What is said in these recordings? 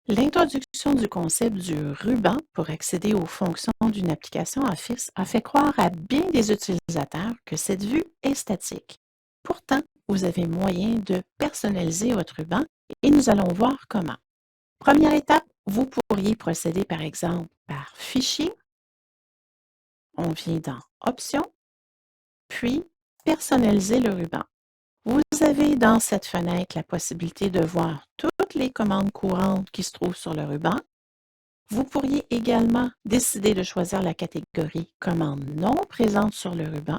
L'introduction du concept du ruban pour accéder aux fonctions d'une application Office a fait croire à bien des utilisateurs que cette vue est statique. Pourtant, vous avez moyen de personnaliser votre ruban et nous allons voir comment. Première étape, vous pourriez procéder par exemple par Fichier, on vient dans Options, puis Personnaliser le ruban. Vous avez dans cette fenêtre la possibilité de voir toutes les commandes courantes qui se trouvent sur le ruban. Vous pourriez également décider de choisir la catégorie Commandes non présentes sur le ruban.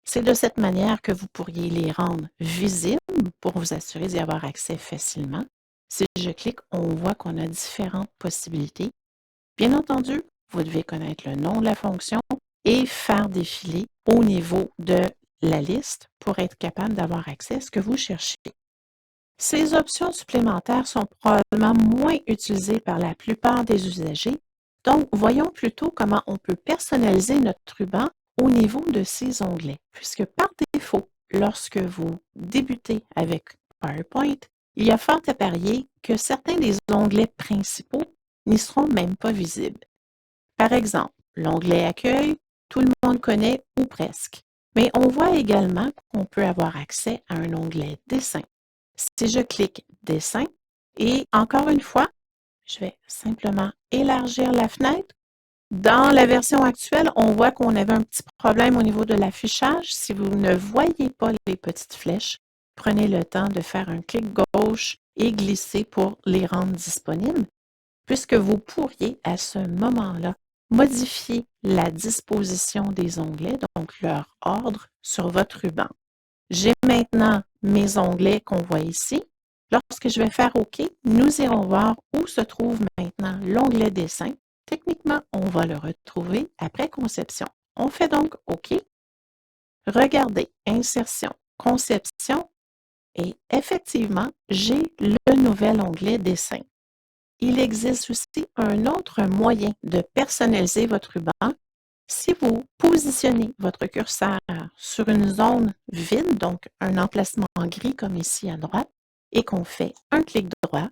C'est de cette manière que vous pourriez les rendre visibles pour vous assurer d'y avoir accès facilement. Si je clique, on voit qu'on a différentes possibilités. Bien entendu, vous devez connaître le nom de la fonction et faire défiler au niveau de la liste pour être capable d'avoir accès à ce que vous cherchez. Ces options supplémentaires sont probablement moins utilisées par la plupart des usagers, donc voyons plutôt comment on peut personnaliser notre ruban au niveau de ces onglets, puisque par défaut, lorsque vous débutez avec PowerPoint, il y a fort à parier que certains des onglets principaux n'y seront même pas visibles. Par exemple, l'onglet Accueil, tout le monde connaît ou presque, mais on voit également qu'on peut avoir accès à un onglet Dessin. Si je clique Dessin, et encore une fois, je vais simplement élargir la fenêtre. Dans la version actuelle, on voit qu'on avait un petit problème au niveau de l'affichage. Si vous ne voyez pas les petites flèches, prenez le temps de faire un clic gauche et glisser pour les rendre disponibles, puisque vous pourriez à ce moment-là modifier la disposition des onglets, donc leur ordre sur votre ruban. J'ai maintenant mes onglets qu'on voit ici. Lorsque je vais faire OK, nous irons voir où se trouve maintenant l'onglet Dessin. Techniquement, on va le retrouver après Conception. On fait donc OK. Regardez, Insertion, Conception, et effectivement, j'ai le nouvel onglet Dessin. Il existe aussi un autre moyen de personnaliser votre ruban. Si vous positionnez votre curseur sur une zone vide, donc un emplacement gris comme ici à droite, et qu'on fait un clic droit,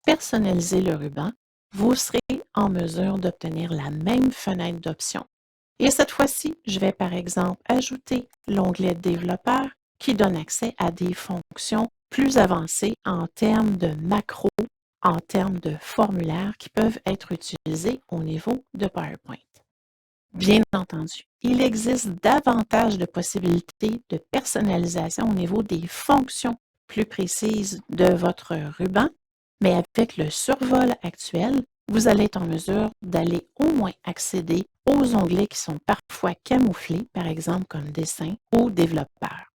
personnaliser le ruban, vous serez en mesure d'obtenir la même fenêtre d'options. Et cette fois-ci, je vais par exemple ajouter l'onglet Développeur qui donne accès à des fonctions plus avancées en termes de macros, en termes de formulaires qui peuvent être utilisés au niveau de PowerPoint. Bien entendu, il existe davantage de possibilités de personnalisation au niveau des fonctions plus précises de votre ruban, mais avec le survol actuel, vous allez être en mesure d'aller au moins accéder aux onglets qui sont parfois camouflés, par exemple comme Dessin ou Développeur.